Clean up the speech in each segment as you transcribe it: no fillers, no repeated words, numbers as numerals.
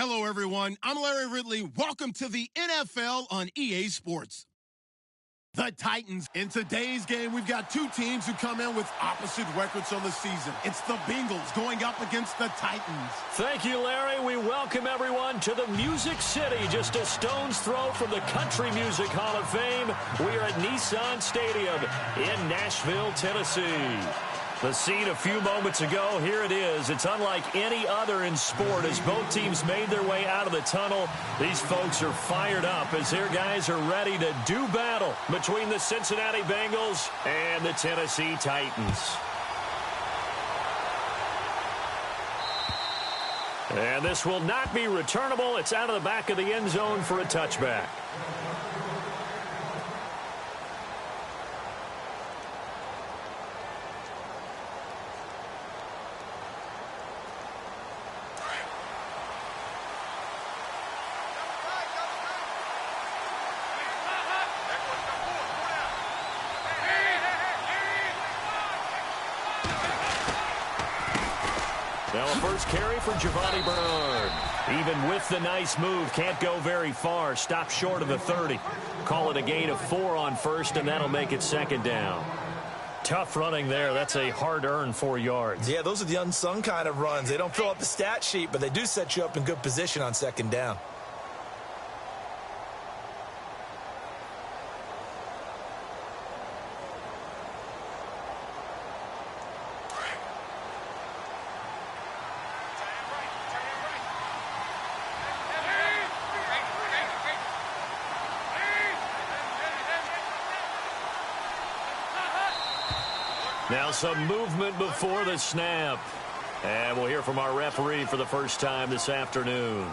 Hello, everyone. I'm Larry Ridley. Welcome to the NFL on EA Sports. The Titans. In today's game, we've got two teams who come in with opposite records on the season. It's the Bengals going up against the Titans. Thank you, Larry. We welcome everyone to the Music City, just a stone's throw from the Country Music Hall of Fame. We are at Nissan Stadium in Nashville, Tennessee. The scene a few moments ago, here it is. It's unlike any other in sport as both teams made their way out of the tunnel. These folks are fired up as their guys are ready to do battle between the Cincinnati Bengals and the Tennessee Titans. And this will not be returnable. It's out of the back of the end zone for a touchback. Now a first carry for Giovanni Bernard. Even with the nice move, can't go very far. Stop short of the 30. Call it a gain of 4 on first, and that'll make it second down. Tough running there. That's a hard-earned 4 yards. Yeah, those are the unsung kind of runs. They don't fill up the stat sheet, but they do set you up in good position on second down. Now some movement before the snap. And we'll hear from our referee for the first time this afternoon.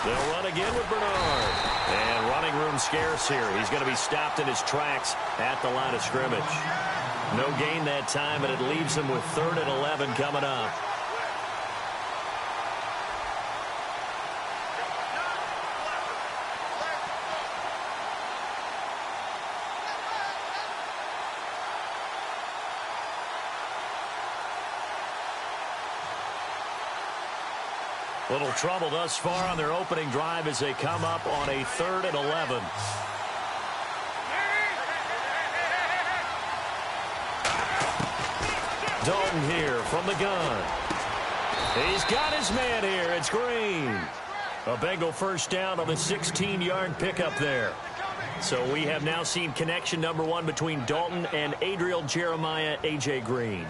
They'll run again with Bernard. And running room scarce here. He's going to be stopped in his tracks at the line of scrimmage. No gain that time, and it leaves him with 3rd and 11 coming up. Little trouble thus far on their opening drive as they come up on a 3rd and 11. Dalton here from the gun. He's got his man here. It's Green. A Bengal first down on the 16-yard pickup there. So we have now seen connection number 1 between Dalton and Adriel Jeremiah, A.J. Green.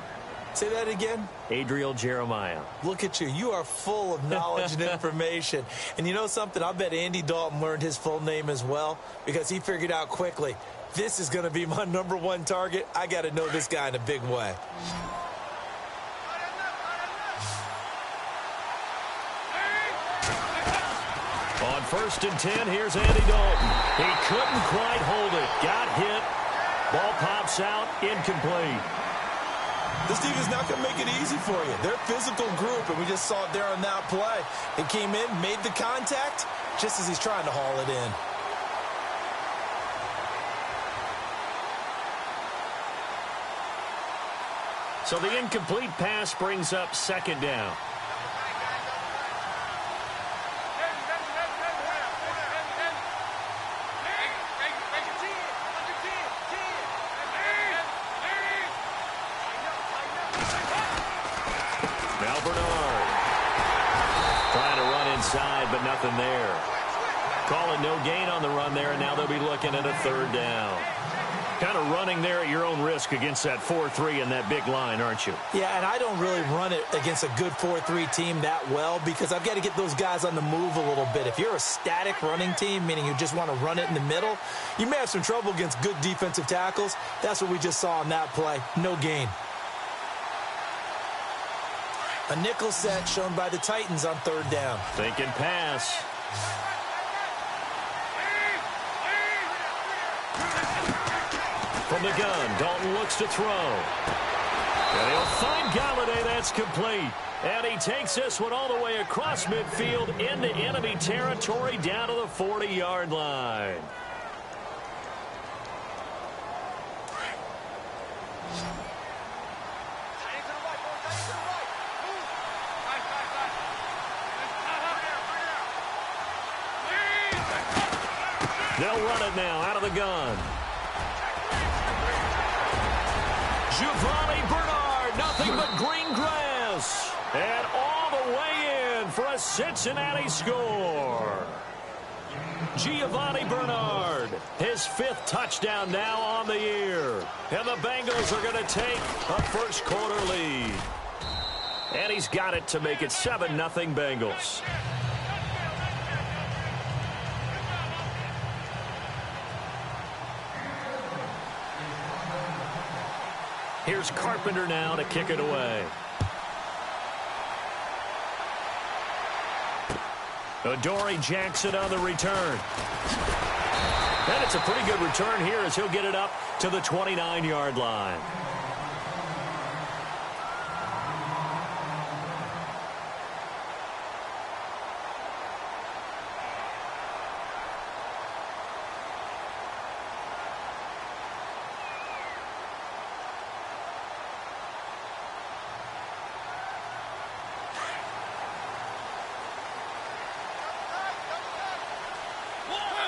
Say that again? Adriel Jeremiah. Look at you. You are full of knowledge and information. And you know something? I bet Andy Dalton learned his full name as well because he figured out quickly, this is going to be my number 1 target. I got to know this guy in a big way. On 1st and 10, here's Andy Dalton. He couldn't quite hold it. Got hit. Ball pops out. Incomplete. This team is not going to make it easy for you. They're a physical group, and we just saw it there on that play. He came in, made the contact, just as he's trying to haul it in. So the incomplete pass brings up 2nd down. Now Bernard. Trying to run inside, but nothing there. Call it no gain on the run there, and now they'll be looking at a 3rd down. Kind of running there at your own risk against that 4-3 and that big line, aren't you? Yeah, and I don't really run it against a good 4-3 team that well because I've got to get those guys on the move a little bit. If you're a static running team, meaning you just want to run it in the middle, you may have some trouble against good defensive tackles. That's what we just saw on that play. No gain. A nickel set shown by the Titans on 3rd down. Thinking pass. From the gun, Dalton looks to throw. And he'll find Galladay that That's complete. And he takes this one all the way across midfield into enemy territory down to the 40-yard line. They'll run it now out of the gun. Giovanni Bernard, nothing but green grass. And all the way in for a Cincinnati score. Giovanni Bernard, his 5th touchdown now on the year. And the Bengals are going to take a first quarter lead. And he's got it to make it 7-0 Bengals. Here's Carpenter now to kick it away. Adoree Jackson on the return. And it's a pretty good return here as he'll get it up to the 29-yard line.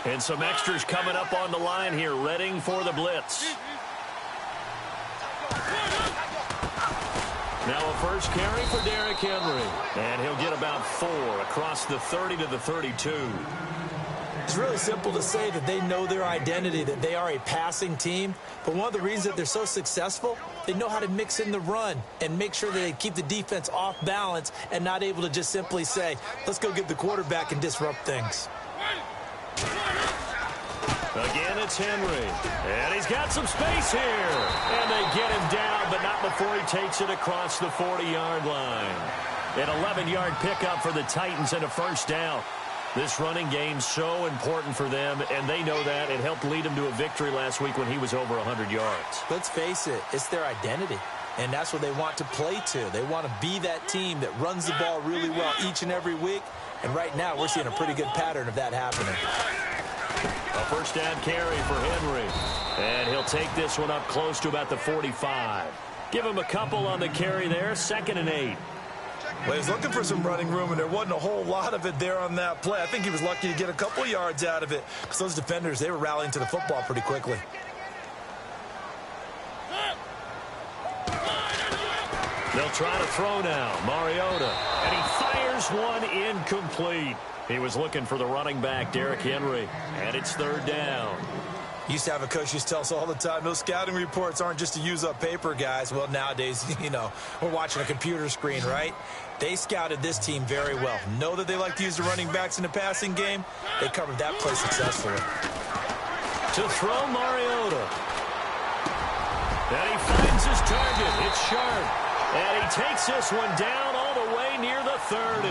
And some extras coming up on the line here, readying for the blitz. Now a first carry for Derrick Henry. And he'll get about 4 across the 30 to the 32. It's really simple to say that they know their identity, that they are a passing team. But one of the reasons that they're so successful, they know how to mix in the run and make sure that they keep the defense off balance and not able to just simply say, let's go get the quarterback and disrupt things. Again, it's Henry. And he's got some space here. And they get him down, but not before he takes it across the 40-yard line. An 11-yard pickup for the Titans and a first down. This running game's so important for them, and they know that. It helped lead them to a victory last week when he was over 100 yards. Let's face it, it's their identity. And that's what they want to play to. They want to be that team that runs the ball really well each and every week. And right now, we're seeing a pretty good pattern of that happening. A first down carry for Henry. And he'll take this one up close to about the 45. Give him a couple on the carry there. 2nd and 8. Well, he was looking for some running room, and there wasn't a whole lot of it there on that play. I think he was lucky to get a couple yards out of it because those defenders, they were rallying to the football pretty quickly. They'll try to throw now. Mariota. And he fires one incomplete. He was looking for the running back, Derrick Henry. And it's 3rd down. Used to have a coach used to tell us all the time, those scouting reports aren't just to use up paper, guys. Well, nowadays, we're watching a computer screen, right? They scouted this team very well. Know that they like to use the running backs in the passing game. They covered that play successfully. To throw Mariota. And he finds his target. It's sharp. And he takes this one down all the way near the 30.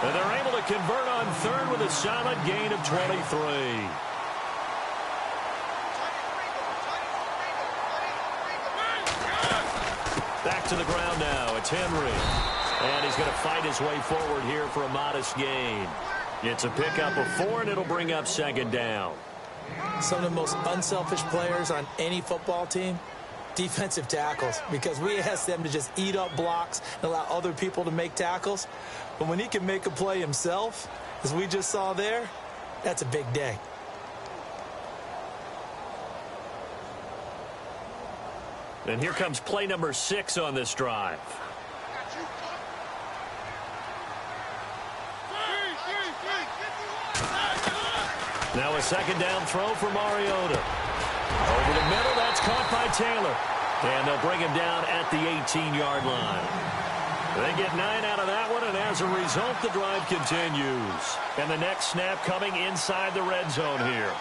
And they're able to convert on 3rd with a solid gain of 23. Back to the ground now. It's Henry. And he's going to fight his way forward here for a modest gain. It's a pickup of 4, and it'll bring up 2nd down. Some of the most unselfish players on any football team, defensive tackles, because we ask them to just eat up blocks and allow other people to make tackles. But when he can make a play himself, as we just saw there, that's a big day. And here comes play number 6 on this drive. Now a 2nd down throw for Mariota. Over the middle, that's caught by Taylor. And they'll bring him down at the 18-yard line. They get 9 out of that one, and as a result, the drive continues. And the next snap coming inside the red zone here.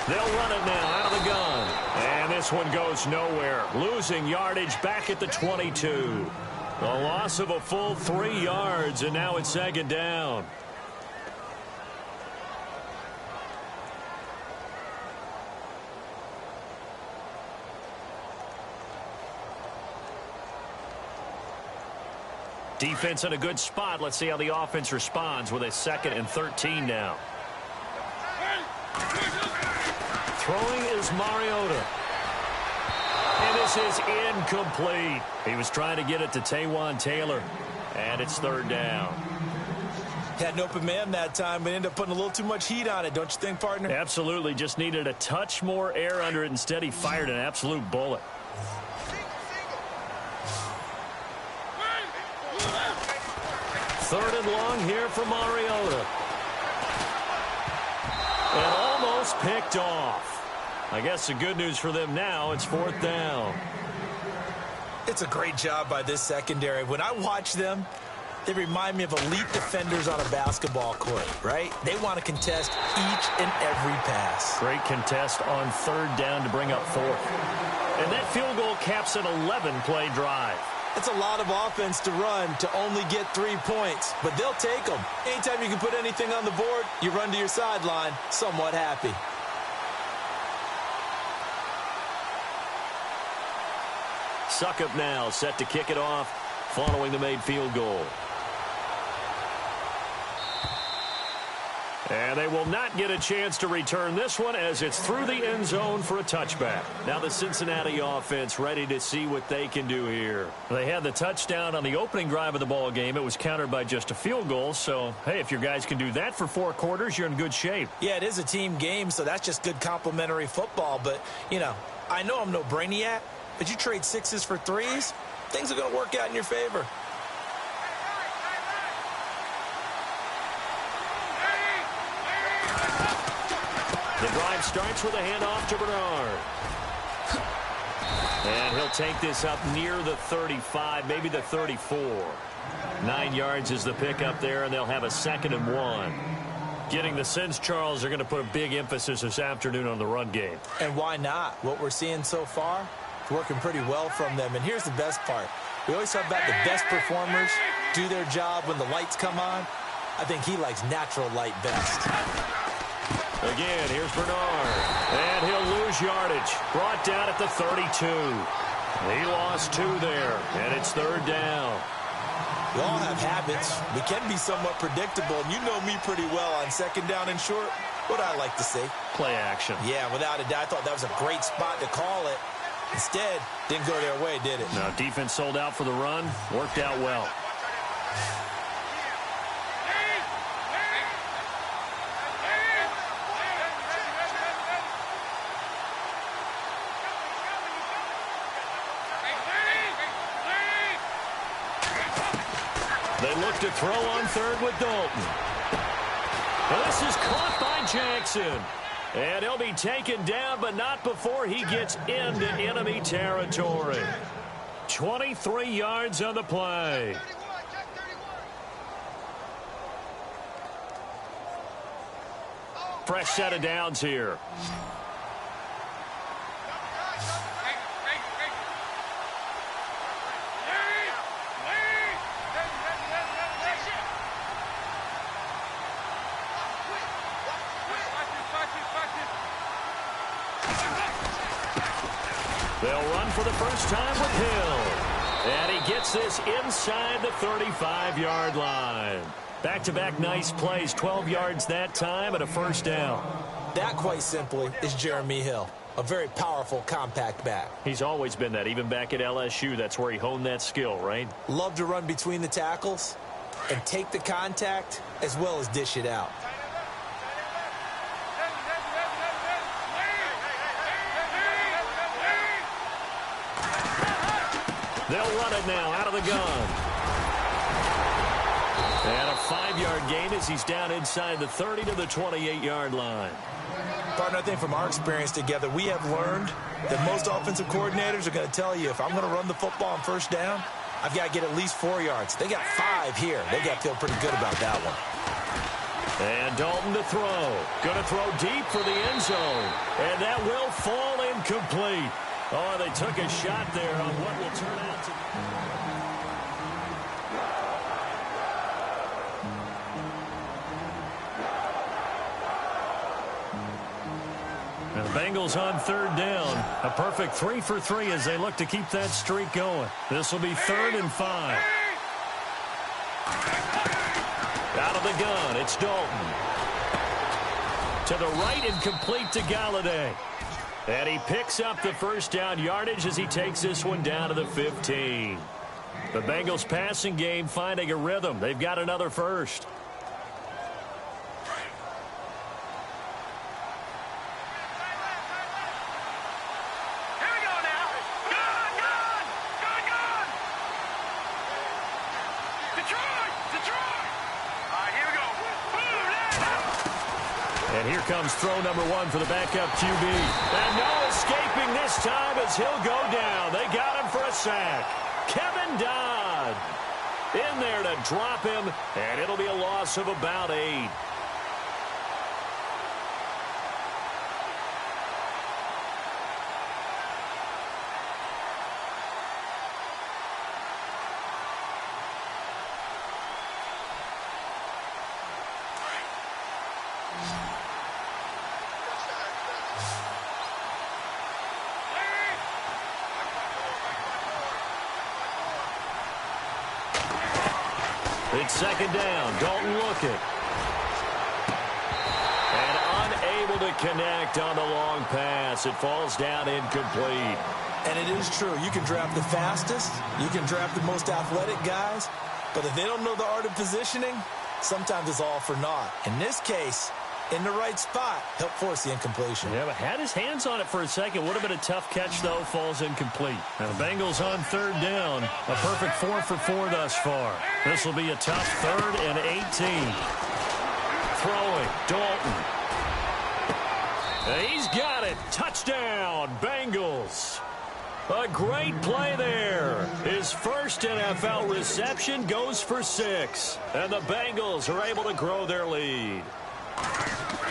They'll run it now out of the gun. And this one goes nowhere. Losing yardage back at the 22. A loss of a full 3 yards, and now it's 2nd down. Defense in a good spot. Let's see how the offense responds with a 2nd and 13 now. Throwing is Mariota. And this is incomplete. He was trying to get it to Taywan Taylor. And it's 3rd down. Had an open man that time, but ended up putting a little too much heat on it, don't you think, partner? Absolutely. Just needed a touch more air under it. Instead, he fired an absolute bullet. Third and long here for Mariota. And almost picked off. I guess the good news for them now, it's 4th down. It's a great job by this secondary. When I watch them, they remind me of elite defenders on a basketball court, right? They want to contest each and every pass. Great contest on 3rd down to bring up 4th. And that field goal caps an 11-play drive. It's a lot of offense to run to only get 3 points, but they'll take them. Anytime you can put anything on the board, you run to your sideline somewhat happy. Suckup now set to kick it off following the made field goal. And they will not get a chance to return this one as it's through the end zone for a touchback. Now the Cincinnati offense ready to see what they can do here. They had the touchdown on the opening drive of the ball game. It was countered by just a field goal. So, hey, if your guys can do that for 4 quarters, you're in good shape. Yeah, it is a team game, so that's just good complimentary football. But, you know, I know I'm no brainiac, but you trade 6s for 3s, things are going to work out in your favor. The drive starts with a handoff to Bernard. And he'll take this up near the 35, maybe the 34. 9 yards is the pickup there, and they'll have a 2nd and 1. Getting the sense, Charles, are going to put a big emphasis this afternoon on the run game. And why not? What we're seeing so far, it's working pretty well from them. And here's the best part. We always talk about the best performers do their job when the lights come on. I think he likes natural light best. Again, here's Bernard. And he'll lose yardage. Brought down at the 32. He lost 2 there, and it's 3rd down. We all have habits. We can be somewhat predictable, and you know me pretty well on 2nd down and short. What I like to see. Play action. Yeah, without a doubt. I thought that was a great spot to call it. Instead, didn't go their way, did it? No, defense sold out for the run. Worked out well. They look to throw on 3rd with Dalton. Well, this is caught by Jackson. And he'll be taken down, but not before he gets into enemy territory. 23 yards on the play. Fresh set of downs here. They'll run for the first time with Hill. And he gets this inside the 35-yard line. Back-to-back nice plays, 12 yards that time and a 1st down. That, quite simply, is Jeremy Hill. A very powerful, compact back. He's always been that. Even back at LSU, that's where he honed that skill, right? Love to run between the tackles and take the contact as well as dish it out. They'll run it now out of the gun. And a 5-yard gain as he's down inside the 30 to the 28-yard line. Partner, I think from our experience together, we have learned that most offensive coordinators are going to tell you, if I'm going to run the football on 1st down, I've got to get at least 4 yards. They got 5 here. They got to feel pretty good about that one. And Dalton to throw. Going to throw deep for the end zone. And that will fall incomplete. Oh, they took a shot there on what will turn out to be. And the Bengals on 3rd down. A perfect 3 for 3 as they look to keep that streak going. This will be 3rd and 5. Out of the gun, it's Dalton. To the right and complete to Galladay. And he picks up the first down yardage as he takes this one down to the 15. The Bengals passing game finding a rhythm. They've got another first. And here comes throw number one for the backup QB. And no escaping this time as he'll go down. They got him for a sack. Kevin Dodd in there to drop him, and it'll be a loss of about 8. It's second down. Dalton looking. And unable to connect on the long pass. It falls down incomplete. And it is true. You can draft the fastest. You can draft the most athletic guys. But if they don't know the art of positioning, sometimes it's all for naught. In this case, in the right spot, helped force the incompletion. Yeah, but had his hands on it for a second. Would have been a tough catch, though. Falls incomplete. Now the Bengals on third down. A perfect 4 for 4 thus far. This will be a tough 3rd and 18. Throwing. Dalton. He's got it. Touchdown, Bengals. A great play there. His first NFL reception goes for 6. And the Bengals are able to grow their lead.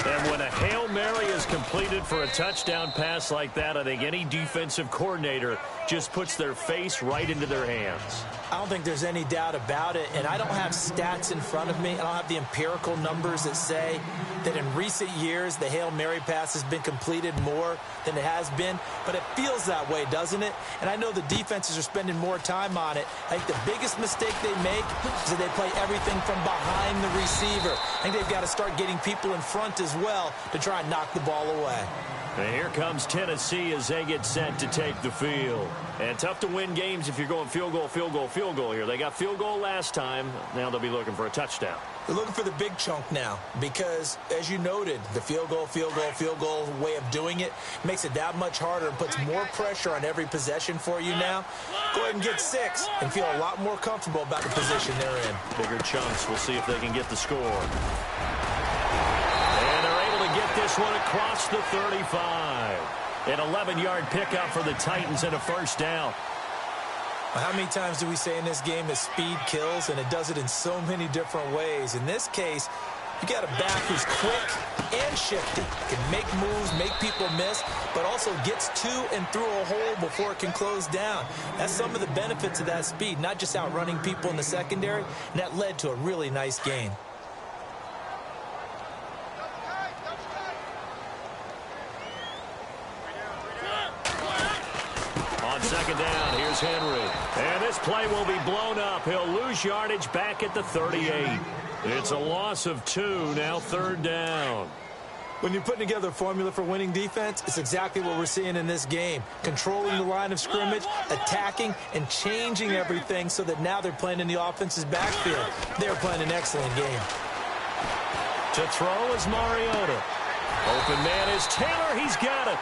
And when a Hail Mary is completed for a touchdown pass like that, I think any defensive coordinator just puts their face right into their hands. I don't think there's any doubt about it, and I don't have stats in front of me. I don't have the empirical numbers that say that in recent years the Hail Mary pass has been completed more than it has been, but it feels that way, doesn't it? And I know the defenses are spending more time on it. I think the biggest mistake they make is that they play everything from behind the receiver. I think they've got to start getting people in front as well to try and knock the ball away. And here comes Tennessee as they get set to take the field. And tough to win games if you're going field goal, field goal, field goal here. They got field goal last time. Now they'll be looking for a touchdown. They're looking for the big chunk now because, as you noted, the field goal way of doing it makes it that much harder and puts more pressure on every possession for you now. Go ahead and get 6 and feel a lot more comfortable about the position they're in. Bigger chunks. We'll see if they can get the score. Get this one across the 35. An 11-yard pickup for the Titans and a first down. Well, how many times do we say in this game that speed kills, and it does it in so many different ways? In this case, you got a back who's quick and shifty, can make moves, make people miss, but also gets to and through a hole before it can close down. That's some of the benefits of that speed, not just outrunning people in the secondary, and that led to a really nice gain. Second down, here's Henry. And this play will be blown up. He'll lose yardage back at the 38. It's a loss of 2, now third down. When you're putting together a formula for winning defense, it's exactly what we're seeing in this game. Controlling the line of scrimmage, attacking, and changing everything so that now they're playing in the offense's backfield. They're playing an excellent game. To throw is Mariota. Open man is Taylor. He's got it.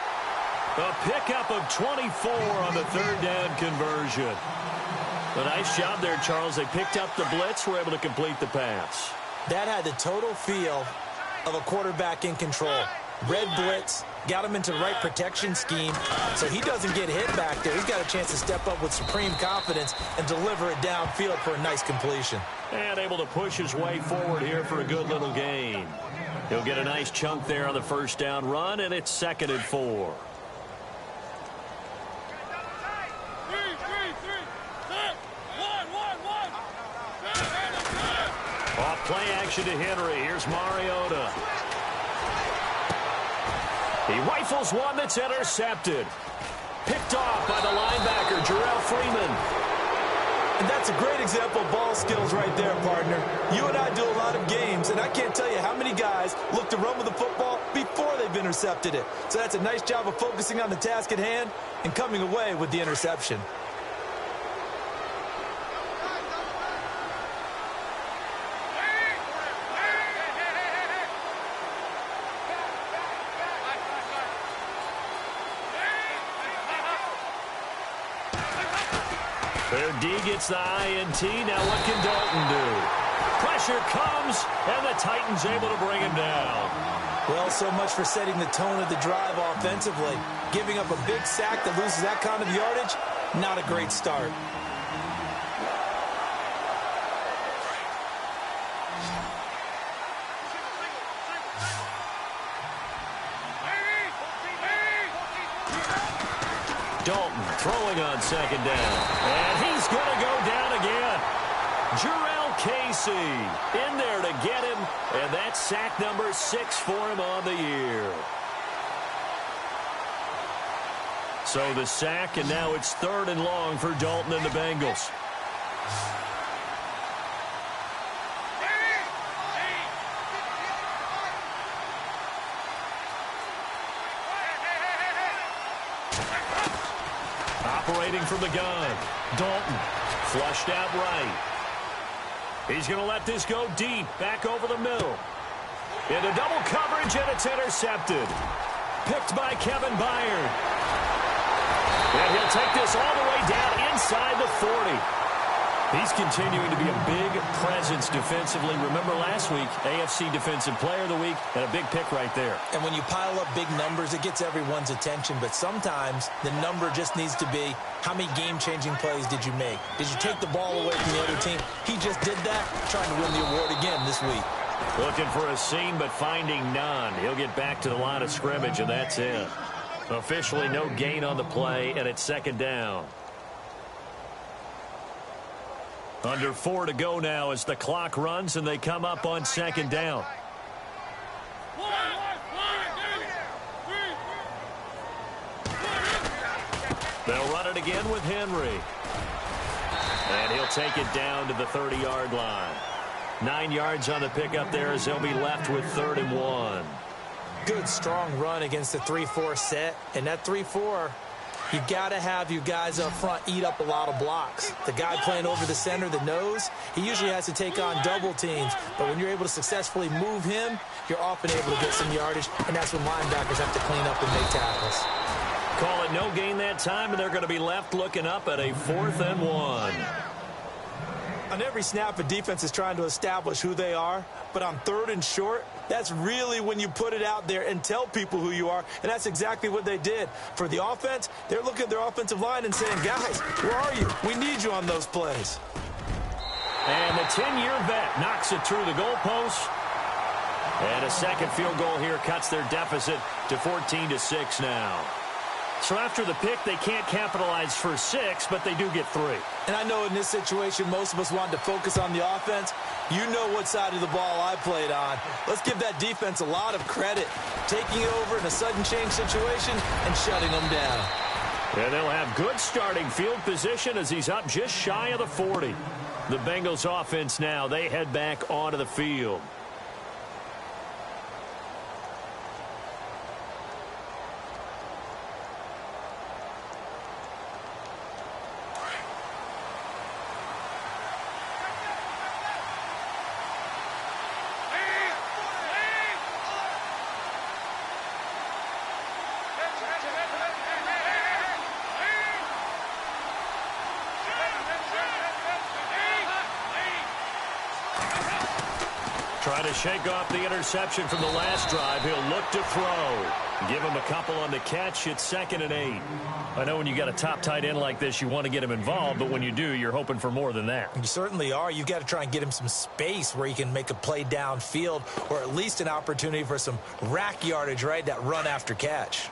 A pickup of 24 on the third down conversion. A nice job there, Charles. They picked up the blitz, were able to complete the pass. That had the total feel of a quarterback in control. Red blitz, got him into the right protection scheme, so he doesn't get hit back there. He's got a chance to step up with supreme confidence and deliver it downfield for a nice completion. And able to push his way forward here for a good little gain. He'll get a nice chunk there on the first down run, and it's 2nd and 4. Off play action to Henry. Here's Mariota. He rifles one that's intercepted. Picked off by the linebacker, Jarrell Freeman. And That's a great example of ball skills right there, partner. You and I do a lot of games, and I can't tell you how many guys look to run with the football before they've intercepted it. So that's a nice job of focusing on the task at hand and coming away with the interception. Their D gets the INT. Now what can Dalton do? Pressure comes, and the Titans able to bring him down. Well, so much for setting the tone of the drive offensively. Giving up a big sack that loses that kind of yardage, not a great start. Dalton throwing on second down. And he's going to go down again. Jarrell Casey in there to get him. And that's sack number 6 for him on the year. So the sack, and now it's 3rd and long for Dalton and the Bengals. Operating from the gun. Dalton flushed out right. He's going to let this go deep. Back over the middle. Into double coverage, and it's intercepted. Picked by Kevin Byard. And he'll take this all the way down inside the 40. He's continuing to be a big presence defensively. Remember last week, AFC Defensive Player of the Week, and a big pick right there. And when you pile up big numbers, it gets everyone's attention. But sometimes the number just needs to be, how many game-changing plays did you make? Did you take the ball away from the other team? He just did that, trying to win the award again this week. Looking for a seam, but finding none. He'll get back to the line of scrimmage, and that's it. Officially no gain on the play, and it's 2nd down. Under 4 to go now as the clock runs, and they come up on 2nd down. They'll run it again with Henry. And he'll take it down to the 30-yard line. 9 yards on the pickup there as they'll be left with 3rd and 1. Good, strong run against the 3-4 set. And that 3-4, you got to have you guys up front eat up a lot of blocks. The guy playing over the center, the nose, he usually has to take on double teams. But when you're able to successfully move him, you're often able to get some yardage, and that's when linebackers have to clean up and make tackles. Call it no gain that time, and they're going to be left looking up at a 4th and 1. On every snap, a defense is trying to establish who they are, but on 3rd and short, that's really when you put it out there and tell people who you are, and that's exactly what they did. For the offense, they're looking at their offensive line and saying, guys, where are you? We need you on those plays. And the 10-year vet knocks it through the goalpost. And a second field goal here cuts their deficit to 14-6 now. So after the pick, they can't capitalize for 6, but they do get 3. And I know in this situation, most of us wanted to focus on the offense. You know what side of the ball I played on. Let's give that defense a lot of credit. Taking it over in a sudden change situation and shutting them down. And they'll have good starting field position as he's up just shy of the 40. The Bengals offense now, they head back onto the field. Trying to shake off the interception from the last drive. He'll look to throw. Give him a couple on the catch. It's 2nd and 8. I know when you got a top tight end like this, you want to get him involved, but when you do, you're hoping for more than that. You certainly are. You've got to try and get him some space where he can make a play downfield, or at least an opportunity for some rack yardage, right? That run after catch.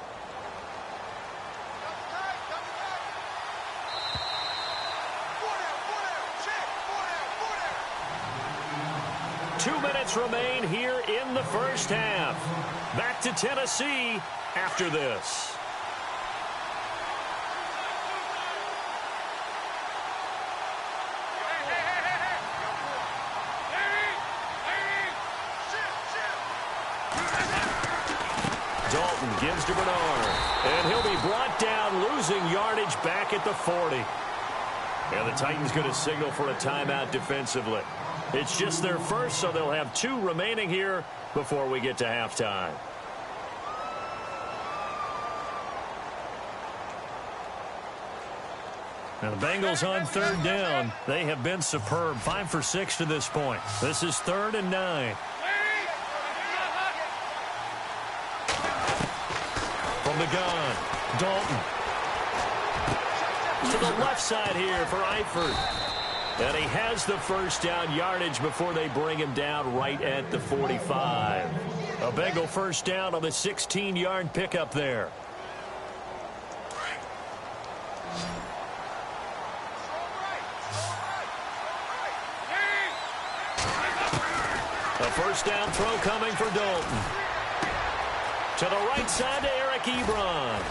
Remain here in the first half. Back to Tennessee after this. to Bernard. And he'll be brought down, losing yardage back at the 40. And the Titans going to signal for a timeout defensively. It's just their first, so they'll have 2 remaining here before we get to halftime. Now the Bengals on 3rd down. They have been superb. 5 for 6 to this point. This is 3rd and 9. From the gun, Dalton. To the left side here for Eifert. And he has the first down yardage before they bring him down right at the 45. A Bengal first down on the 16-yard pickup there. A first down throw coming for Dalton. To the right side to Eric Ebron.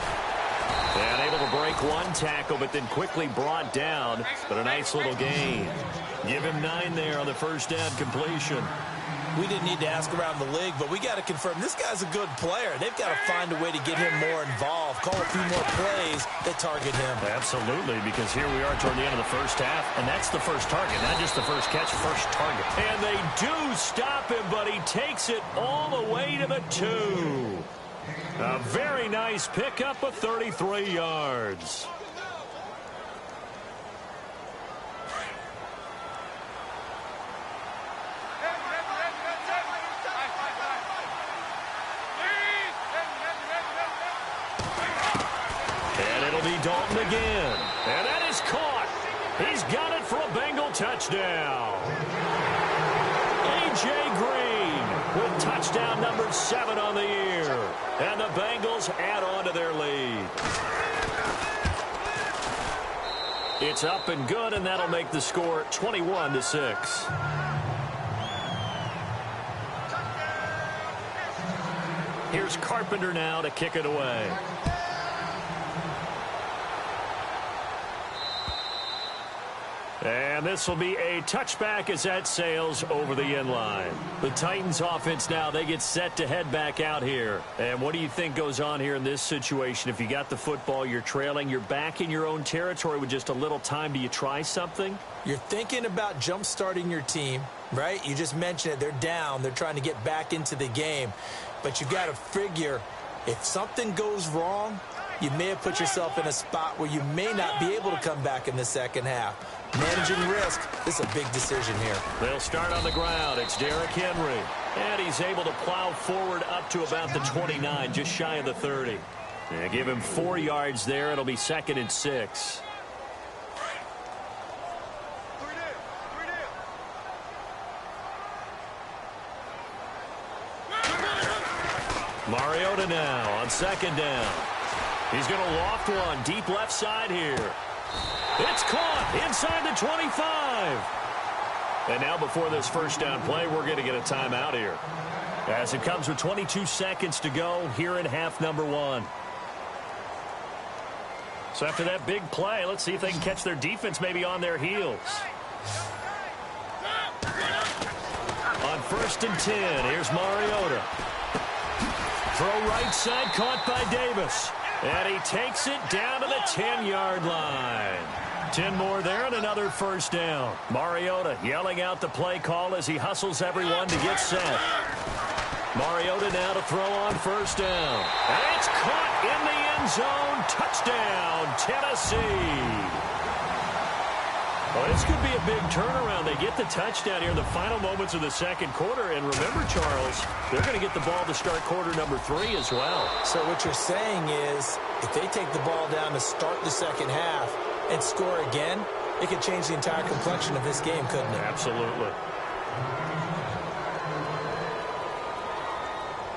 And able to break one tackle, but then quickly brought down. But a nice little gain. Give him 9 there on the first down completion. We didn't need to ask around the league, but we got to confirm this guy's a good player. They've got to find a way to get him more involved, call a few more plays that target him. Absolutely, because here we are toward the end of the first half, and that's the first target, not just the first catch, first target. And they do stop him, but he takes it all the way to the 2. A very nice pickup of 33 yards. And it'll be Dalton again. And that is caught. He's got it for a Bengal touchdown. A.J. Green with touchdown number 7 on the year. And the Bengals add on to their lead. It's up and good, and that'll make the score 21-6. Here's Carpenter now to kick it away. And this will be a touchback as that sails over the end line. The Titans offense now, they get set to head back out here. And what do you think goes on here in this situation? If you got the football, you're trailing, you're back in your own territory with just a little time. Do you try something? You're thinking about jump-starting your team, right? You just mentioned it. They're down. They're trying to get back into the game. But you got to figure if something goes wrong, you may have put yourself in a spot where you may not be able to come back in the second half. Managing risk, this is a big decision here. They'll start on the ground. It's Derrick Henry. And he's able to plow forward up to about the 29, just shy of the 30. And give him 4 yards there. It'll be 2nd and 6. Mariota now on 2nd down. He's going to loft one deep left side here. It's caught inside the 25. And now before this first down play, we're going to get a timeout here. As it comes with 22 seconds to go here in half number 1. So after that big play, let's see if they can catch their defense maybe on their heels. On 1st and 10, here's Mariota. Throw right side, caught by Davis. And he takes it down to the 10-yard line. 10 more there and another first down. Mariota yelling out the play call as he hustles everyone to get set. Mariota now to throw on first down. And it's caught in the end zone. Touchdown, Tennessee. Well, this could be a big turnaround. They get the touchdown here in the final moments of the second quarter. And remember, Charles, they're going to get the ball to start quarter number 3 as well. So what you're saying is if they take the ball down to start the second half and score again, it could change the entire complexion of this game, couldn't it? Absolutely.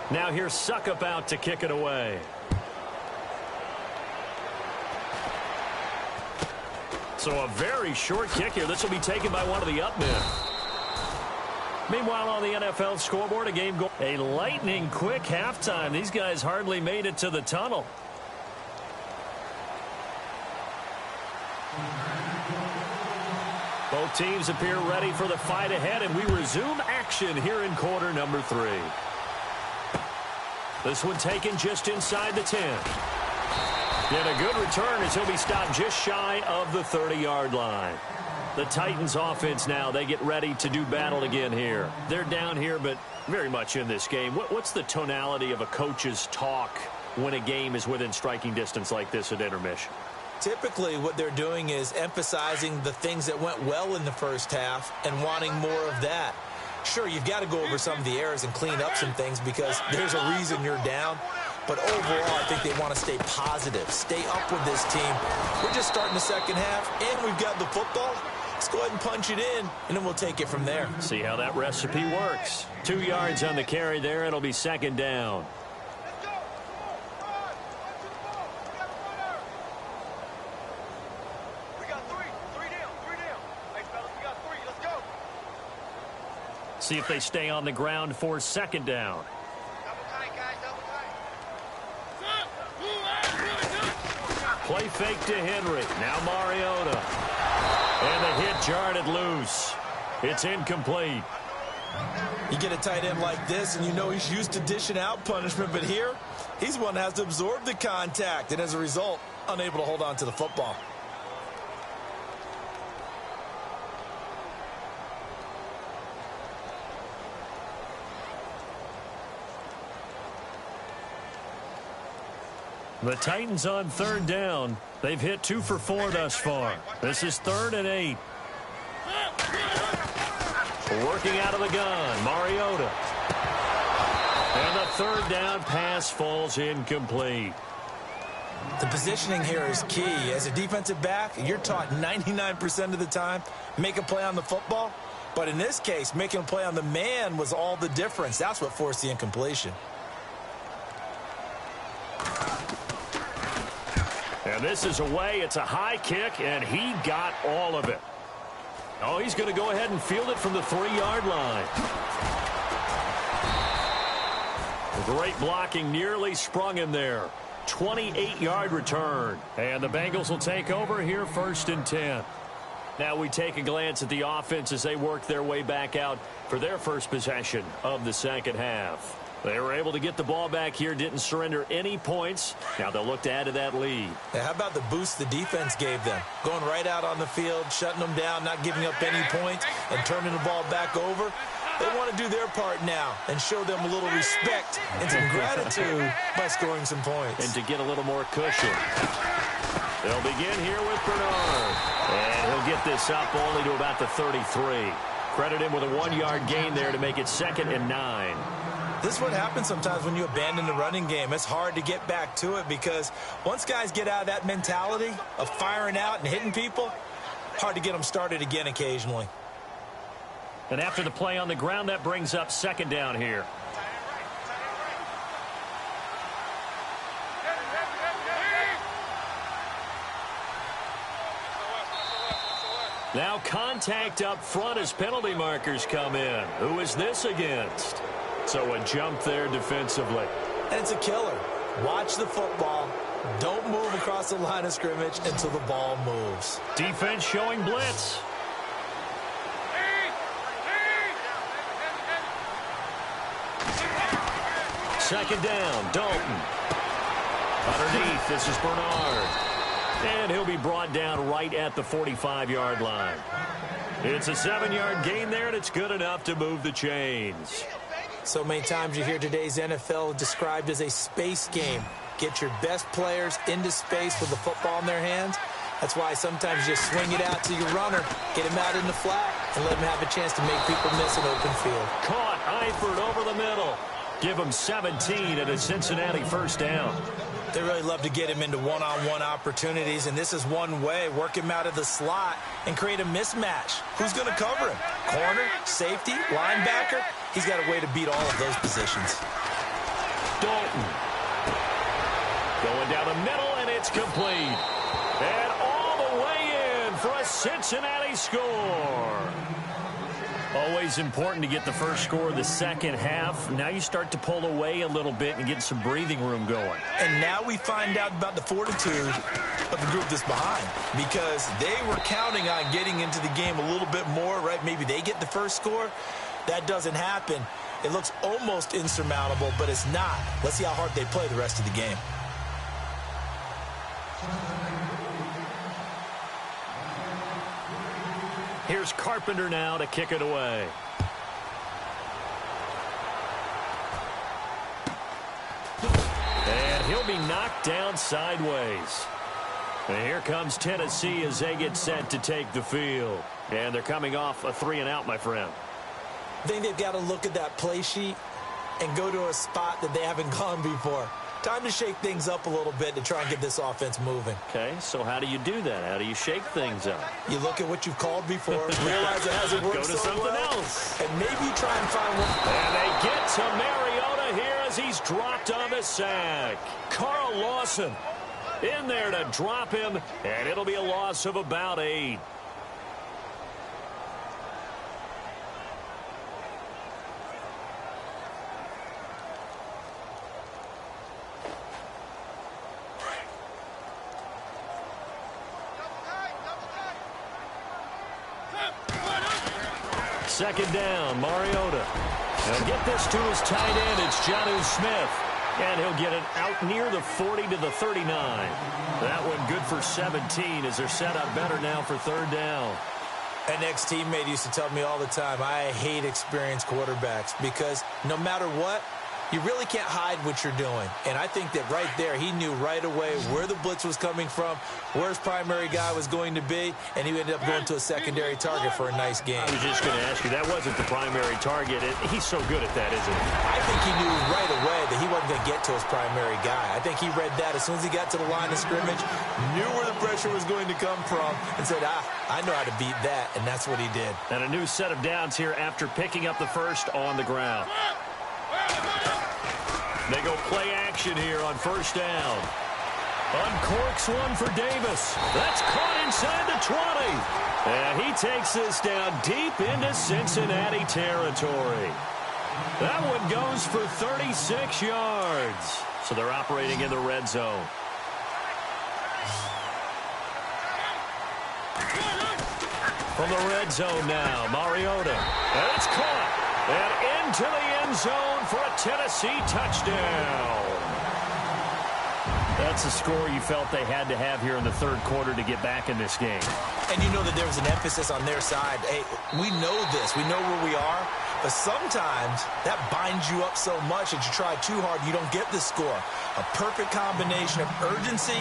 Now here's Suckup out to kick it away. So a very short kick here. This will be taken by one of the up men. Meanwhile, on the NFL scoreboard, a game goal. A lightning quick halftime. These guys hardly made it to the tunnel. Both teams appear ready for the fight ahead, and we resume action here in quarter number 3. This one taken just inside the 10. And a good return as he'll be stopped just shy of the 30-yard line. The Titans offense now, they get ready to do battle again here. They're down here, but very much in this game. What's the tonality of a coach's talk when a game is within striking distance like this at intermission? Typically, what they're doing is emphasizing the things that went well in the first half and wanting more of that. Sure, you've got to go over some of the errors and clean up some things because there's a reason you're down. But overall, I think they want to stay positive, stay up with this team. We're just starting the second half, and we've got the football. Let's go ahead and punch it in, and then we'll take it from there. See how that recipe works. 2 yards on the carry there. It'll be second down. See if they stay on the ground for second down. Play fake to Henry. Now Mariota. And the hit jarred it loose. It's incomplete. You get a tight end like this, and you know he's used to dishing out punishment. But here, he's one that has to absorb the contact. And as a result, unable to hold on to the football. The Titans on third down. They've hit 2 for 4 thus far. This is 3rd and 8. Working out of the gun, Mariota. And the third down pass falls incomplete. The positioning here is key. As a defensive back, you're taught 99% of the time, make a play on the football. But in this case, making a play on the man was all the difference. That's what forced the incompletion. And this is away. It's a high kick, and he got all of it. Oh, he's going to go ahead and field it from the 3-yard line. Great blocking, nearly sprung him there. 28-yard return. And the Bengals will take over here 1st and 10. Now we take a glance at the offense as they work their way back out for their first possession of the second half. They were able to get the ball back here, didn't surrender any points. Now they'll look to add to that lead. Now, how about the boost the defense gave them? Going right out on the field, shutting them down, not giving up any points, and turning the ball back over. They want to do their part now and show them a little respect and some gratitude by scoring some points. And to get a little more cushion. They'll begin here with Bernard. And he'll get this up only to about the 33. Credit him with a 1-yard gain there to make it 2nd and 9. This is what happens sometimes when you abandon the running game. It's hard to get back to it because once guys get out of that mentality of firing out and hitting people, hard to get them started again occasionally. And after the play on the ground, that brings up 2nd down here. Now contact up front as penalty markers come in. Who is this against? So a jump there defensively. And it's a killer. Watch the football. Don't move across the line of scrimmage until the ball moves. Defense showing blitz. Second down, Dalton. Underneath, this is Bernard. And he'll be brought down right at the 45-yard line. It's a 7-yard gain there, and it's good enough to move the chains. So many times you hear today's NFL described as a space game. Get your best players into space with the football in their hands. That's why sometimes you swing it out to your runner, get him out in the flat, and let him have a chance to make people miss an open field. Caught Eifert over the middle. Give him 17 at a Cincinnati first down. They really love to get him into one-on-one opportunities, and this is one way. Work him out of the slot and create a mismatch. Who's going to cover him? Corner, safety, linebacker? He's got a way to beat all of those positions. Dalton. Going down the middle, and it's complete. And all the way in for a Cincinnati score. Always important to get the first score of the second half. Now you start to pull away a little bit and get some breathing room going. And now we find out about the fortitude of the group that's behind, because they were counting on getting into the game a little bit more, right? Maybe they get the first score. That doesn't happen. It looks almost insurmountable, but it's not. Let's see how hard they play the rest of the game. Here's Carpenter now to kick it away. And he'll be knocked down sideways. And here comes Tennessee as they get set to take the field. And they're coming off a 3-and-out, my friend. I think they've got to look at that play sheet and go to a spot that they haven't gone before. Time to shake things up a little bit to try and get this offense moving. Okay, so how do you do that? How do you shake things up? You look at what you've called before, realize it hasn't worked go to so something well, else. and maybe you try and find one. And they get to Mariota here as he's dropped on the sack. Carl Lawson in there to drop him, and it'll be a loss of about 8. Second down, Mariota. He'll get this to his tight end. It's Jonnu Smith. And he'll get it out near the 40 to the 39. That one good for 17 as they're set up better now for third down. An ex-teammate used to tell me all the time, I hate experienced quarterbacks because no matter what, you really can't hide what you're doing. And I think that right there, he knew right away where the blitz was coming from, where his primary guy was going to be, and he ended up going to a secondary target for a nice game. I was just going to ask you, that wasn't the primary target. He's so good at that, isn't he? I think he knew right away that he wasn't going to get to his primary guy. I think he read that as soon as he got to the line of scrimmage, knew where the pressure was going to come from, and said, I know how to beat that, and that's what he did. And a new set of downs here after picking up the first on the ground. They go play action here on first down. Uncorks one for Davis. That's caught inside the 20. And he takes this down deep into Cincinnati territory. That one goes for 36 yards. So they're operating in the red zone. From the red zone now, Mariota. And it's caught. And into the end zone for a Tennessee touchdown. That's a score you felt they had to have here in the third quarter to get back in this game. And you know that there was an emphasis on their side. Hey, we know this. We know where we are. But sometimes that binds you up so much that you try too hard, you don't get the score. A perfect combination of urgency,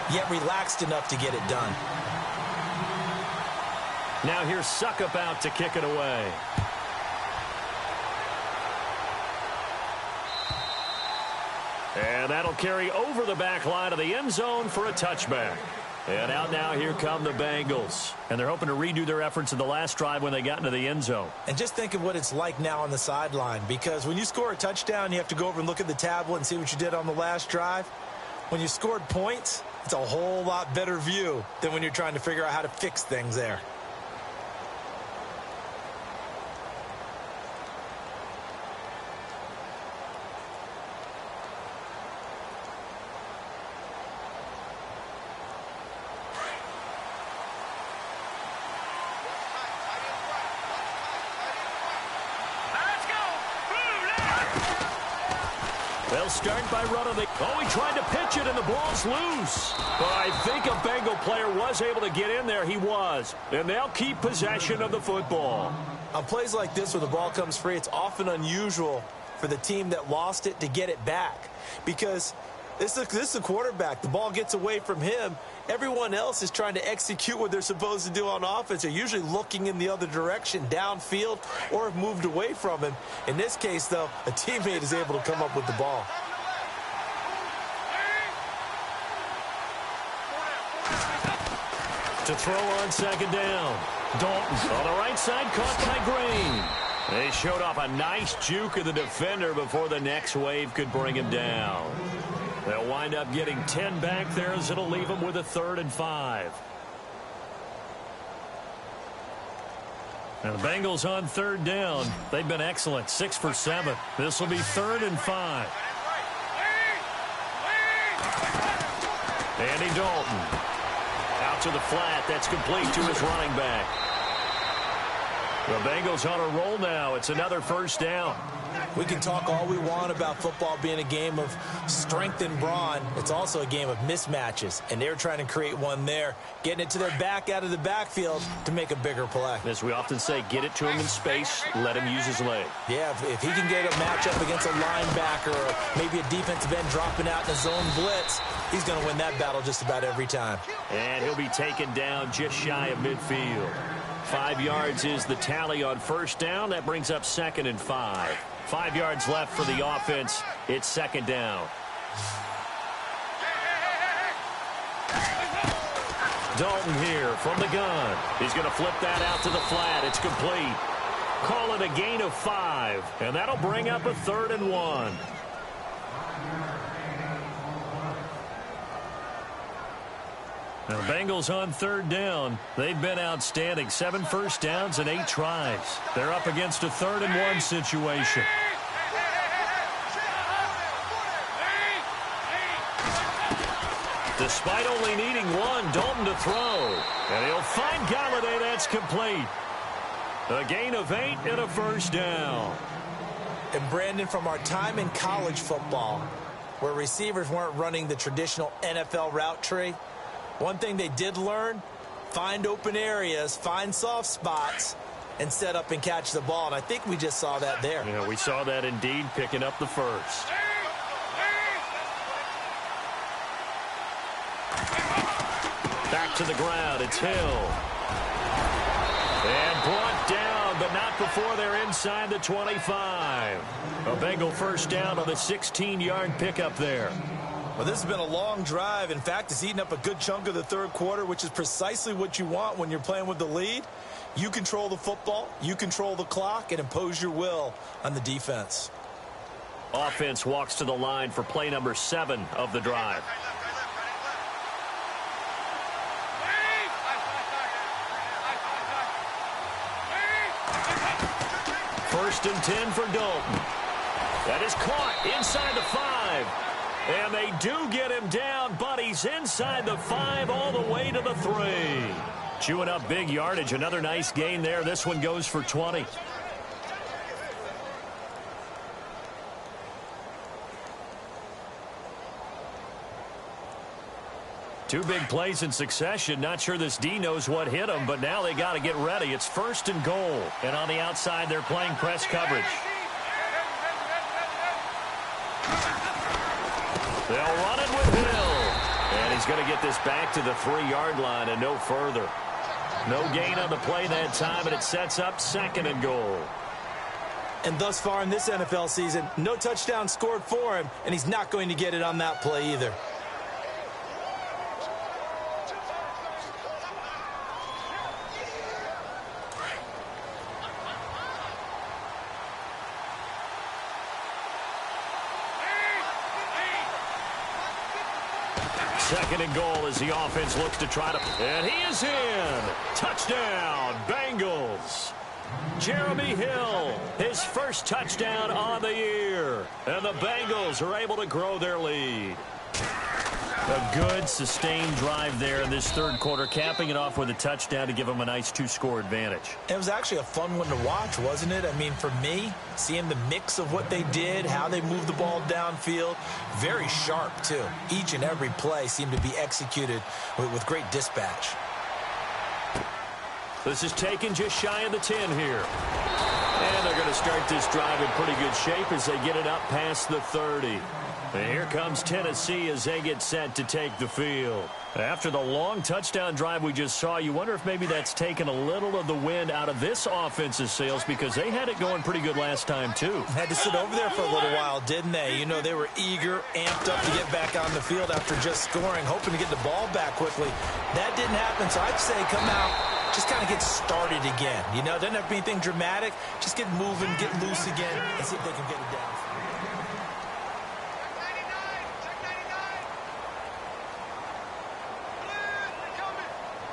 yet relaxed enough to get it done. Now here's Suckup out to kick it away. And that'll carry over the back line of the end zone for a touchback. And out now, here come the Bengals. And they're hoping to redo their efforts in the last drive when they got into the end zone. And just think of what it's like now on the sideline. Because when you score a touchdown, you have to go over and look at the tablet and see what you did on the last drive. When you scored points, it's a whole lot better view than when you're trying to figure out how to fix things there. They'll start by running the... Oh, he tried to pitch it, and the ball's loose. But I think a Bengal player was able to get in there. He was. And they'll keep possession of the football. On plays like this where the ball comes free, it's often unusual for the team that lost it to get it back. Because this is a quarterback. The ball gets away from him. Everyone else is trying to execute what they're supposed to do on offense. They're usually looking in the other direction, downfield, or have moved away from him. In this case, though, a teammate is able to come up with the ball. To throw on second down. Dalton on the right side, caught by Green. They showed off a nice juke of the defender before the next wave could bring him down. They'll wind up getting 10 back there as it'll leave them with a 3rd and 5. Now the Bengals on 3rd down. They've been excellent, 6 for 7. This will be 3rd and 5. Andy Dalton out to the flat. That's complete to his running back. The Bengals on a roll now. It's another first down. We can talk all we want about football being a game of strength and brawn. It's also a game of mismatches, and they're trying to create one there, getting it to their back out of the backfield to make a bigger play. As we often say, get it to him in space, let him use his leg. Yeah, if he can get a matchup against a linebacker or maybe a defensive end dropping out in a zone blitz, he's going to win that battle just about every time. And he'll be taken down just shy of midfield. 5 yards is the tally on first down. That brings up 2nd and 5. 5 yards left for the offense. It's 2nd down. Dalton here from the gun. He's going to flip that out to the flat. It's complete. Call it a gain of 5. And that'll bring up a 3rd and 1. Now, the Bengals on 3rd down. They've been outstanding. 7 first downs and 8 tries. They're up against a 3rd and 1 situation. Despite only needing 1, Dalton to throw. And he'll find Galladay. That's complete. A gain of 8 and a first down. And Brandon, from our time in college football, where receivers weren't running the traditional NFL route tree, one thing they did learn, find open areas, find soft spots, and set up and catch the ball. And I think we just saw that there. Yeah, we saw that indeed, picking up the first. Back to the ground, it's Hill. And brought down, but not before they're inside the 25. A Bengal first down on the 16-yard pickup there. Well, this has been a long drive. In fact, it's eaten up a good chunk of the 3rd quarter, which is precisely what you want when you're playing with the lead. You control the football, you control the clock, and impose your will on the defense. Offense walks to the line for play number 7 of the drive. First and 10 for Dalton. That is caught inside the 5. And they do get him down, but he's inside the 5 all the way to the 3. Chewing up big yardage. Another nice gain there. This one goes for 20. Two big plays in succession. Not sure this D knows what hit him, but now they got to get ready. It's 1st and goal. And on the outside, they're playing press coverage. They'll run it with Hill. And he's going to get this back to the 3-yard line and no further. No gain on the play that time, and it sets up 2nd and goal. And thus far in this NFL season, no touchdown scored for him, and he's not going to get it on that play either. Second and goal as the offense looks to try to... And he is in! Touchdown, Bengals! Jeremy Hill, his first touchdown on the year. And the Bengals are able to grow their lead. A good, sustained drive there in this 3rd quarter, capping it off with a touchdown to give them a nice 2-score advantage. It was actually a fun one to watch, wasn't it? I mean, for me, seeing the mix of what they did, how they moved the ball downfield, very sharp, too. Each and every play seemed to be executed with great dispatch. This is taken just shy of the 10 here. And they're going to start this drive in pretty good shape as they get it up past the 30. And here comes Tennessee as they get set to take the field. After the long touchdown drive we just saw, you wonder if maybe that's taken a little of the wind out of this offense's sails, because they had it going pretty good last time, too. Had to sit over there for a little while, didn't they? You know, they were eager, amped up to get back on the field after just scoring, hoping to get the ball back quickly. That didn't happen, so I'd say come out, just kind of get started again. You know, it doesn't have to be anything dramatic. Just get moving, get loose again, and see if they can get it down.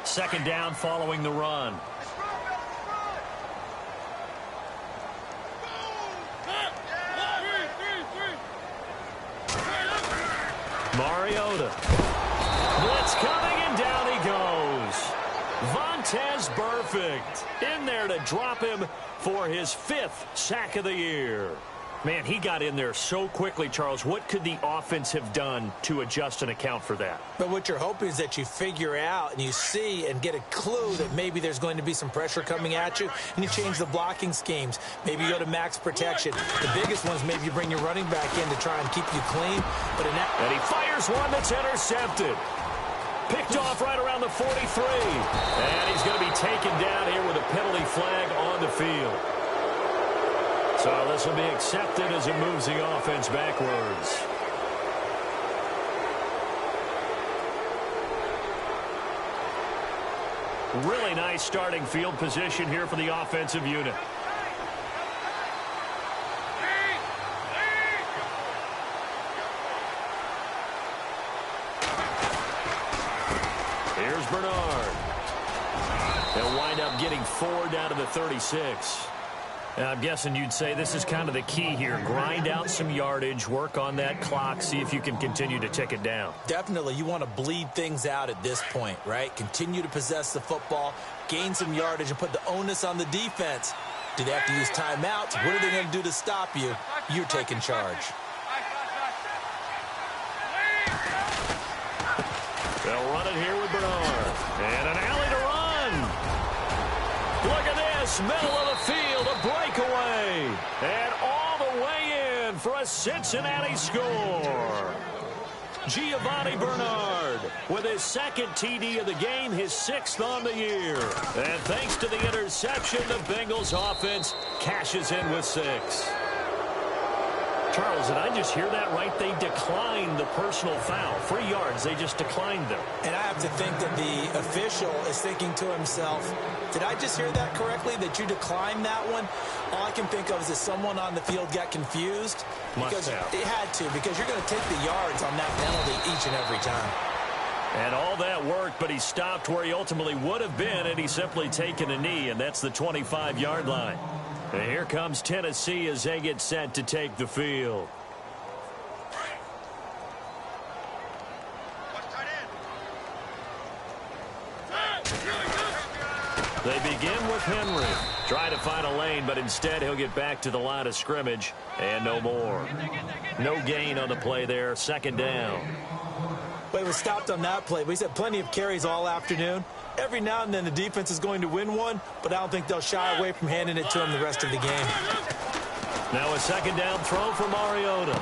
Second down following the run. Mariota. Blitz coming, and down he goes. Vontaze Burfict in there to drop him for his 5th sack of the year. Man, he got in there so quickly, Charles. What could the offense have done to adjust and account for that? But what you're hoping is that you figure out and you see and get a clue that maybe there's going to be some pressure coming at you, and you change the blocking schemes. Maybe you go to max protection. The biggest ones, maybe you bring your running back in to try and keep you clean. But and he fires one that's intercepted. Picked off right around the 43. And he's going to be taken down here with a penalty flag on the field. So this will be accepted as it moves the offense backwards. Really nice starting field position here for the offensive unit. Here's Bernard. They'll wind up getting 4 down to the 36. Now, I'm guessing you'd say this is kind of the key here. Grind out some yardage, work on that clock, see if you can continue to tick it down. Definitely. You want to bleed things out at this point, right? Continue to possess the football, gain some yardage, and put the onus on the defense. Do they have to use timeouts? What are they going to do to stop you? You're taking charge. They'll run it here with Bernard. And an alley to run. Look at this. Middle of the field. A breakaway. And all the way in for a Cincinnati score. Giovanni Bernard with his 2nd TD of the game, his 6th on the year. And thanks to the interception, the Bengals offense cashes in with 6. Charles, did I just hear that right? They declined the personal foul. 3 yards, they just declined them. And I have to think that the official is thinking to himself, did I just hear that correctly, that you declined that one? All I can think of is that someone on the field got confused. Because it had to, because you're going to take the yards on that penalty each and every time. And all that worked, but he stopped where he ultimately would have been, and he's simply taken a knee, and that's the 25-yard line. And here comes Tennessee as they get set to take the field. They begin with Henry. Try to find a lane, but instead he'll get back to the line of scrimmage, and no more. No gain on the play there. 2nd down. Well, he was stopped on that play, but he's had plenty of carries all afternoon. Every now and then the defense is going to win one, but I don't think they'll shy away from handing it to him the rest of the game. Now a 2nd down throw for Mariota.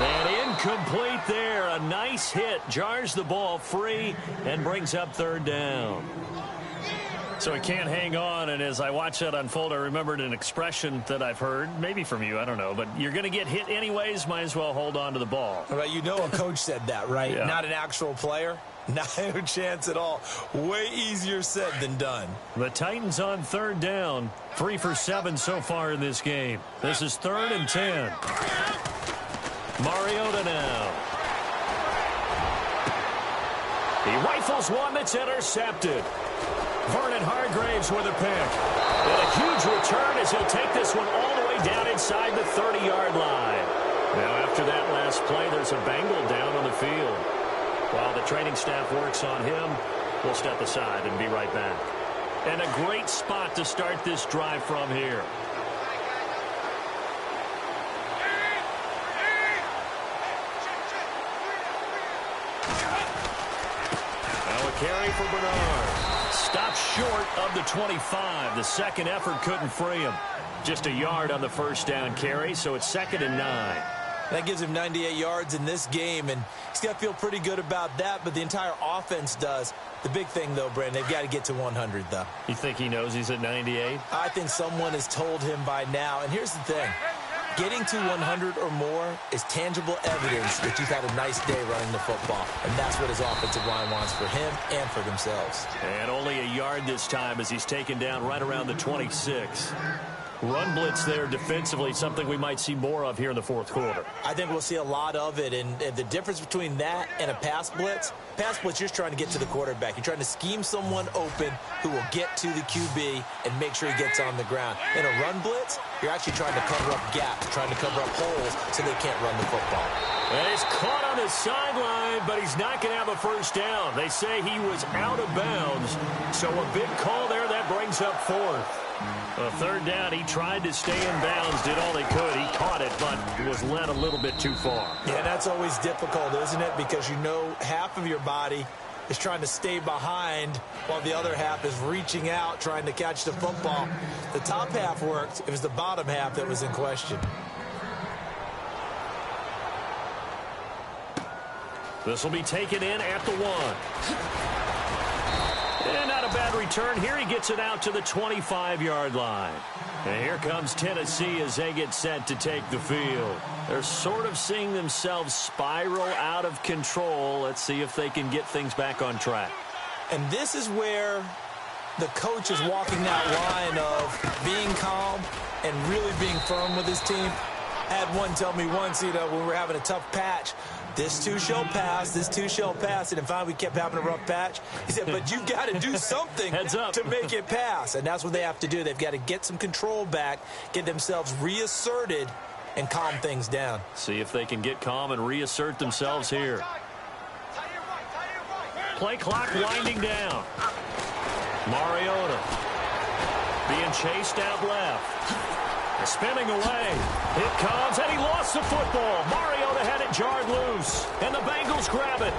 And incomplete there. A nice hit. Jars the ball free and brings up 3rd down. So he can't hang on, and as I watch that unfold, I remembered an expression that I've heard, maybe from you, I don't know, but you're going to get hit anyways, might as well hold on to the ball. Right, you know a coach said that, right? Yeah. Not an actual player. No chance at all. Way easier said than done. The Titans on 3rd down. 3 for 7 so far in this game. This is 3rd and 10. Mariota now. He rifles one that's intercepted. Vernon Hargraves with a pick. And a huge return as he'll take this one all the way down inside the 30-yard line. Now after that last play, there's a Bengal down on the field. While the training staff works on him, we'll step aside and be right back. And a great spot to start this drive from here. Now a carry for Bernard. Stopped short of the 25. The 2nd effort couldn't free him. Just a yard on the 1st down carry, so it's 2nd and 9. That gives him 98 yards in this game, and he's got to feel pretty good about that, but the entire offense does. The big thing, though, Brandon, they've got to get to 100, though. You think he knows he's at 98? I think someone has told him by now, and here's the thing. Getting to 100 or more is tangible evidence that you've had a nice day running the football, and that's what his offensive line wants for him and for themselves. And only a yard this time as he's taken down right around the 26. run blitz there defensively, something we might see more of here in the fourth quarter. I think we'll see a lot of it, and the difference between that and a pass blitz, you're just trying to get to the quarterback. You're trying to scheme someone open who will get to the QB and make sure he gets on the ground. In a run blitz, you're actually trying to cover up gaps, trying to cover up holes so they can't run the football. And he's caught on the sideline, but he's not going to have a first down. They say he was out of bounds, so a big call there. That brings up fourth. A third down, he tried to stay in bounds, did all he could. He caught it, but was led a little bit too far. Yeah, that's always difficult, isn't it? Because you know half of your body is trying to stay behind while the other half is reaching out, trying to catch the football. The top half worked. It was the bottom half that was in question. This will be taken in at the 1. And not a bad return. Here he gets it out to the 25-yard line. And here comes Tennessee as they get set to take the field. They're sort of seeing themselves spiral out of control. Let's see if they can get things back on track. And this is where the coach is walking that line of being calm and really being firm with his team. I had one tell me once, when we were having a tough patch, this too shall pass, this too shall pass. And then finally we kept having a rough patch. He said, but you've got to do something to make it pass. And that's what they have to do. They've got to get some control back, get themselves reasserted, and calm things down. See if they can get calm and reassert themselves here. Play clock winding down. Mariota being chased out left. Spinning away. It comes, and he lost the football. Mariota had it jarred loose, and the Bengals grab it.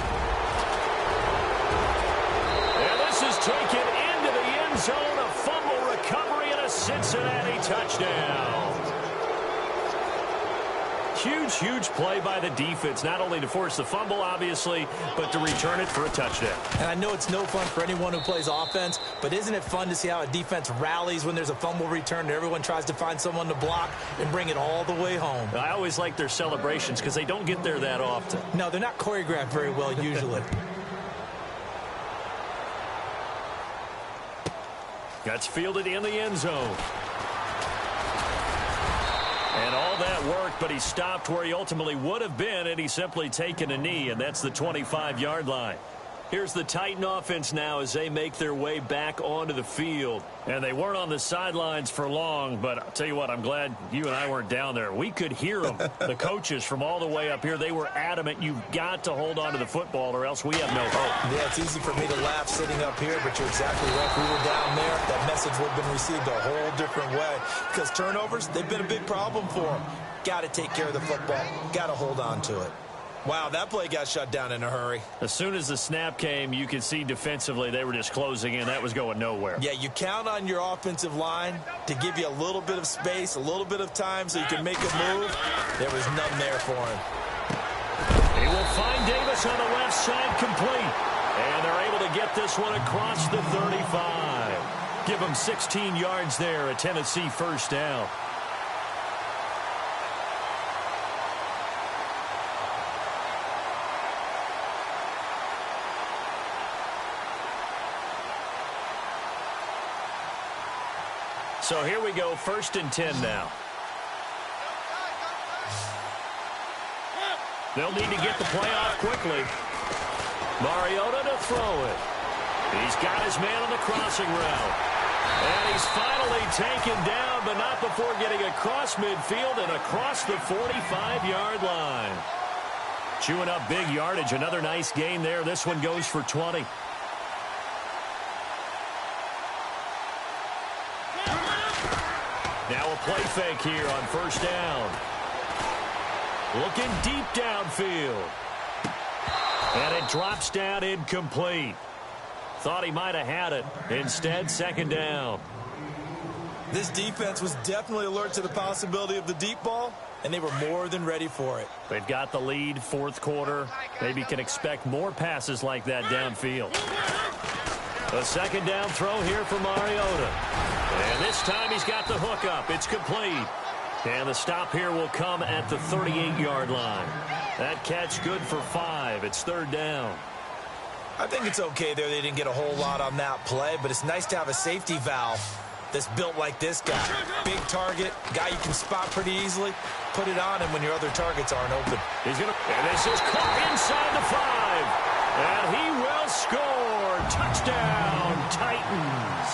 And this is taken into the end zone. A fumble recovery and a Cincinnati touchdown. Huge, huge play by the defense, not only to force the fumble, obviously, but to return it for a touchdown. And I know it's no fun for anyone who plays offense, but isn't it fun to see how a defense rallies when there's a fumble return and everyone tries to find someone to block and bring it all the way home? I always like their celebrations because they don't get there that often. No, they're not choreographed very well usually. That's fielded in the end zone. And all that worked, but he stopped where he ultimately would have been, and he's simply taken a knee, and that's the 25-yard line. Here's the Titan offense now as they make their way back onto the field. And they weren't on the sidelines for long, but I'll tell you what, I'm glad you and I weren't down there. We could hear them, the coaches from all the way up here. They were adamant, you've got to hold on to the football or else we have no hope. Yeah, it's easy for me to laugh sitting up here, but you're exactly right. If we were down there, that message would have been received a whole different way. Because turnovers, they've been a big problem for them. Got to take care of the football. Got to hold on to it. Wow, that play got shut down in a hurry. As soon as the snap came, you could see defensively they were just closing in. That was going nowhere. Yeah, you count on your offensive line to give you a little bit of space, a little bit of time so you can make a move. There was none there for him. He will find Davis on the left side complete. And they're able to get this one across the 35. Give them 16 yards there, a Tennessee first down. So here we go, 1st and 10 now. They'll need to get the play off quickly. Mariota to throw it. He's got his man on the crossing route. And he's finally taken down, but not before getting across midfield and across the 45-yard line. Chewing up big yardage. Another nice gain there. This one goes for 20. Now a play fake here on 1st down. Looking deep downfield. And it drops down incomplete. Thought he might have had it. Instead, 2nd down. This defense was definitely alert to the possibility of the deep ball, and they were more than ready for it. They've got the lead, 4th quarter. Maybe can expect more passes like that downfield. A 2nd down throw here for Mariota. And this time he's got the hook up. It's complete. And the stop here will come at the 38-yard line. That catch good for 5. It's 3rd down. I think it's okay there. They didn't get a whole lot on that play, but it's nice to have a safety valve that's built like this guy. Big target, guy you can spot pretty easily. Put it on him when your other targets aren't open. And this is caught inside the 5. And he will score. Touchdown, Titans.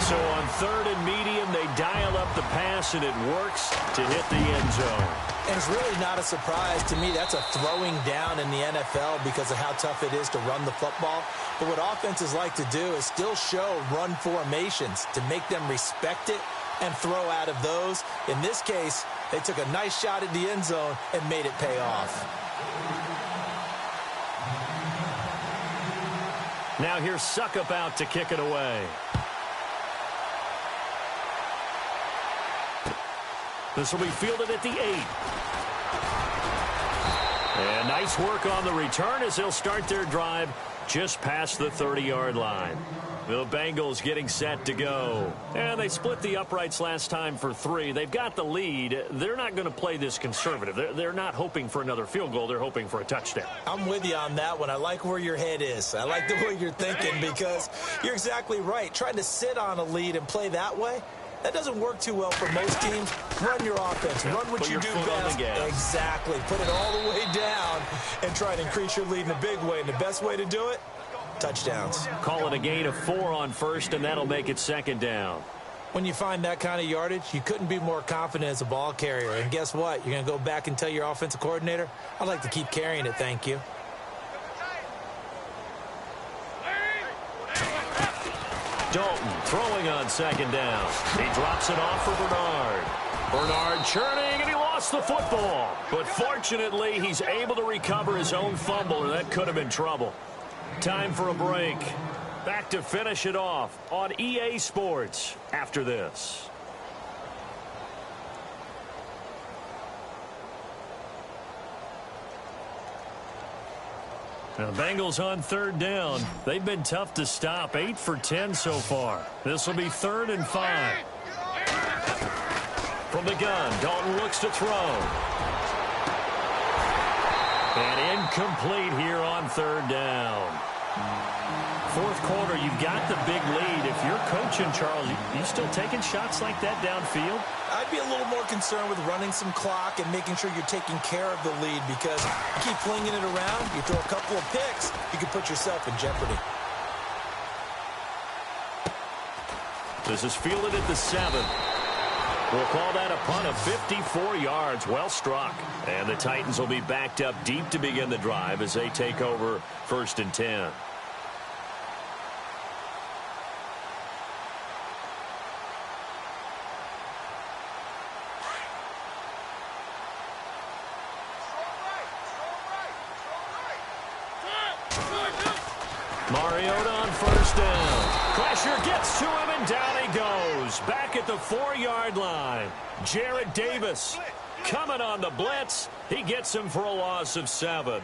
So on 3rd and medium, they dial up the pass, and it works to hit the end zone. And it's really not a surprise to me. That's a throwing down in the NFL because of how tough it is to run the football. But what offenses like to do is still show run formations to make them respect it and throw out of those. In this case, they took a nice shot at the end zone and made it pay off. Now here's Suckup out to kick it away. This will be fielded at the 8. And nice work on the return as they'll start their drive just past the 30-yard line. The Bengals getting set to go. And they split the uprights last time for 3. They've got the lead. They're not going to play this conservative. They're not hoping for another field goal. They're hoping for a touchdown. I'm with you on that one. I like where your head is. I like the way you're thinking because you're exactly right. Trying to sit on a lead and play that way, that doesn't work too well for most teams. Run your offense. Run what you do best. Exactly. Put it all the way down and try and increase your lead in a big way. And the best way to do it, touchdowns. Call it a gain of 4 on 1st, and that'll make it 2nd down. When you find that kind of yardage, you couldn't be more confident as a ball carrier. And guess what? You're going to go back and tell your offensive coordinator, I'd like to keep carrying it, thank you. Dalton throwing on 2nd down. He drops it off for Bernard. Bernard churning, and he lost the football. But fortunately, he's able to recover his own fumble, and that could have been trouble. Time for a break. Back to finish it off on EA Sports after this. Now, the Bengals on 3rd down. They've been tough to stop. 8 for 10 so far. This will be 3rd and 5. From the gun, Dalton looks to throw. And incomplete here on 3rd down. 4th quarter, you've got the big lead. If you're coaching, Charles, you still taking shots like that downfield? I'd be a little more concerned with running some clock and making sure you're taking care of the lead because you keep flinging it around, you throw a couple of picks, you can put yourself in jeopardy. This is fielded at the 7. We'll call that a punt of 54 yards. Well struck. And the Titans will be backed up deep to begin the drive as they take over 1st and 10. Mariota on 1st down. Pressure gets to him, and down he goes. Back at the 4-yard line. Jarrett Davis coming on the blitz. He gets him for a loss of 7.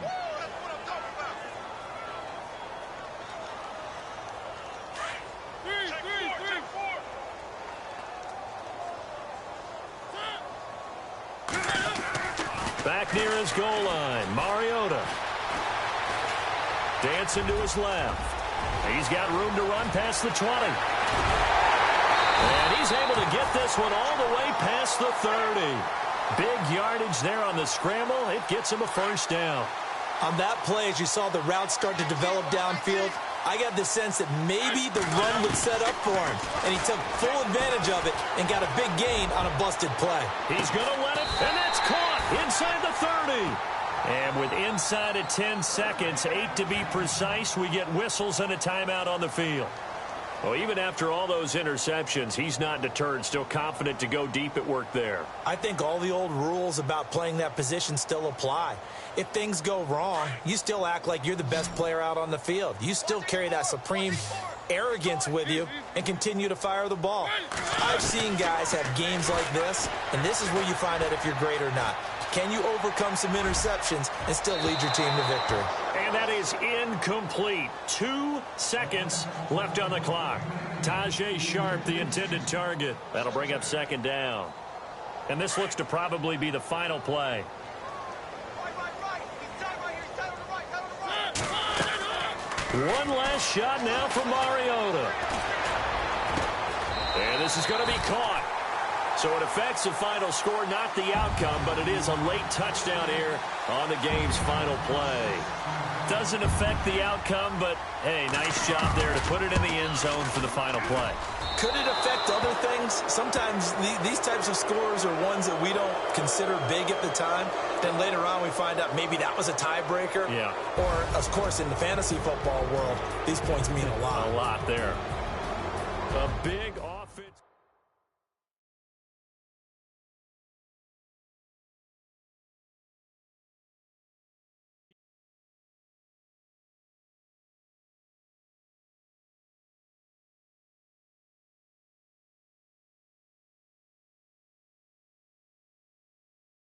Back near his goal line, Mariota. Dancing to his left. He's got room to run past the 20. And he's able to get this one all the way past the 30. Big yardage there on the scramble. It gets him a 1st down. On that play, as you saw the route start to develop downfield, I got the sense that maybe the run would set up for him. And he took full advantage of it and got a big gain on a busted play. He's going to let it, and that's caught inside the 30. And with inside of 10 seconds, 8 to be precise, we get whistles and a timeout on the field. Well, even after all those interceptions, he's not deterred, still confident to go deep at work there. I think all the old rules about playing that position still apply. If things go wrong, you still act like you're the best player out on the field. You still carry that supreme arrogance with you and continue to fire the ball. I've seen guys have games like this, and this is where you find out if you're great or not. Can you overcome some interceptions and still lead your team to victory? And that is incomplete. 2 seconds left on the clock. Tajay Sharp, the intended target. That'll bring up 2nd down. And this looks to probably be the final play. One last shot now from Mariota. And this is going to be caught. So it affects the final score, not the outcome, but it is a late touchdown here on the game's final play. Doesn't affect the outcome, but, hey, nice job there to put it in the end zone for the final play. Could it affect other things? Sometimes these types of scores are ones that we don't consider big at the time. Then later on we find out maybe that was a tiebreaker. Yeah. Or, of course, in the fantasy football world, these points mean a lot. A lot there. A big